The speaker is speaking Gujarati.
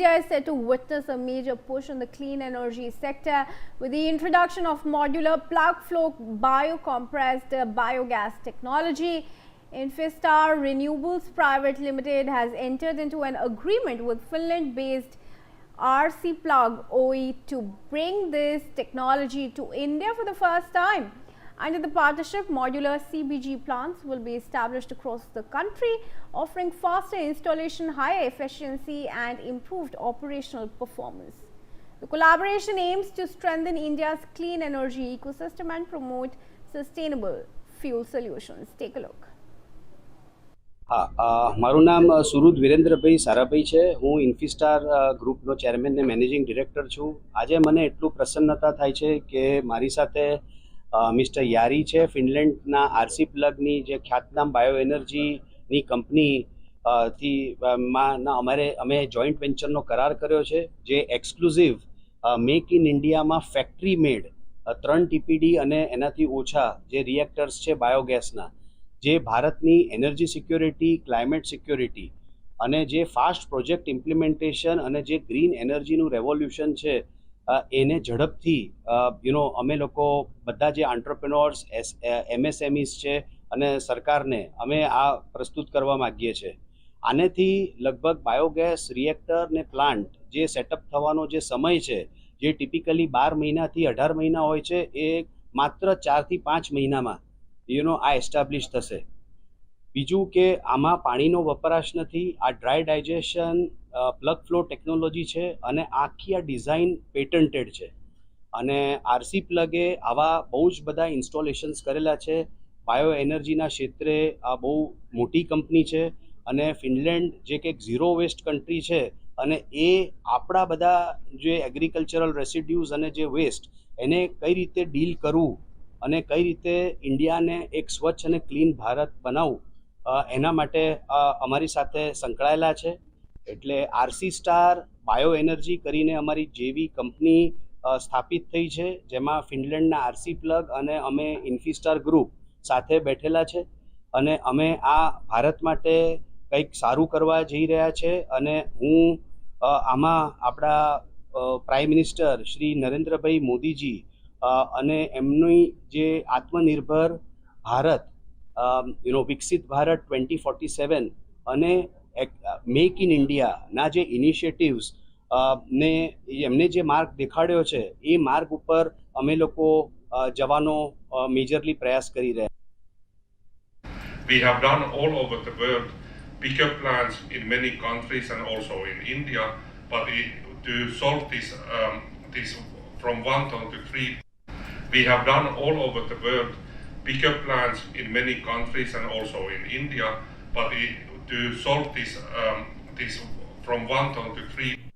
India is set to witness a major push in the clean energy sector with the introduction of modular plug-flow biocompressed biogas technology. Infistar Renewables Private Limited has entered into an agreement with Finland-based RC Plug OE to bring this technology to India for the first time. Under the partnership, modular CBG plants will be established across the country, offering faster installation, higher efficiency and improved operational performance. The collaboration aims to strengthen India's clean energy ecosystem and promote sustainable fuel solutions. Take a look. મારું નામ સુરુદ વિરેન્દ્રભાઈ સારાભાઈ છે. હું ઇન્ફિસ્ટાર ગ્રુપનો ચેરમેન ને મેનેજિંગ ડિરેક્ટર છું. આજે મને એટલું પ્રસન્નતા થાય છે કે મારી સાથે મિસ્ટર યારી છે, ફિનલેન્ડના આરસી પ્લગની જે ખ્યાતનામ બાયો એનર્જીની કંપની થી અમે જોઈન્ટ વેન્ચરનો કરાર કર્યો છે, જે એક્સક્લુઝિવ મેક ઇન ઇન્ડિયામાં ફેક્ટરી મેડ 3 TPD અને એનાથી ઓછા જે રિએક્ટર્સ છે બાયોગેસના, જે ભારતની એનર્જી સિક્યોરિટી, ક્લાઇમેટ સિક્યોરિટી અને જે ફાસ્ટ પ્રોજેક્ટ ઇમ્પ્લિમેન્ટેશન અને જે ગ્રીન એનર્જીનું રેવોલ્યુશન છે એને ઝડપથી અમે લોકો બધા જે આંટ્રપ્રેનોર્સ, MSMEs છે અને સરકારને અમે આ પ્રસ્તુત કરવા માગીએ છીએ. આનેથી લગભગ બાયોગેસ રિએક્ટર ને પ્લાન્ટ જે સેટઅપ થવાનો જે સમય છે, જે ટિપિકલી 12 મહિનાથી 18 મહિના હોય છે, એ માત્ર 4 થી 5 મહિનામાં આ એસ્ટાબ્લિશ થશે. બીજું કે આમાં પાણીનો વપરાશ નથી, આ dry digestion plug flow technology છે અને આખી આ ડિઝાઇન પેટન્ટેડ છે. અને આરસી પ્લગે આવા બહુ જ બધા ઇન્સ્ટોલેશન્સ કરેલા છે. બાયો એનર્જીના ક્ષેત્રે આ બહુ મોટી કંપની છે અને ફિનલેન્ડ જે કે ઝીરો વેસ્ટ કન્ટ્રી છે અને એ આપણા બધા જે એગ્રીકલ્ચરલ રેસિડ્યુઝ અને જે વેસ્ટ એને કઈ રીતે ડીલ કરવું અને કઈ રીતે ઇન્ડિયાને એક સ્વચ્છ અને ક્લીન ભારત બનાવવું, એના માટે અમારી સાથે સંકળાયેલા છે. એટલે આરસી સ્ટાર બાયો એનર્જી કરીને અમારી જેવી કંપની સ્થાપિત થઈ છે, જેમાં ફિનલેન્ડના આરસી પ્લગ અને અમે ઇન્ફિસ્ટાર ગ્રુપ સાથે બેઠેલા છે અને અમે આ ભારત માટે કંઈક સારું કરવા જઈ રહ્યા છે. અને હું આમાં આપણા પ્રાઇમ મિનિસ્ટર શ્રી નરેન્દ્રભાઈ મોદીજી અને એમની જે આત્મનિર્ભર ભારત, વિકસિત ભારત 2047 અને મેક ઇન ઇન્ડિયાના જે ઇનિશિયેટિવ્સ ને એમને જે માર્ગ દેખાડ્યો છે, એ માર્ગ ઉપર અમે લોકો જવાનો મેજરલી પ્રયાસ કરી રહ્યા. We have done all over the world pickup plants in many countries and also in India, but to solve this from 1 ton to 3. We have done all over the world pickup plants in many countries and also in India, but to solve this from 1 ton to 3.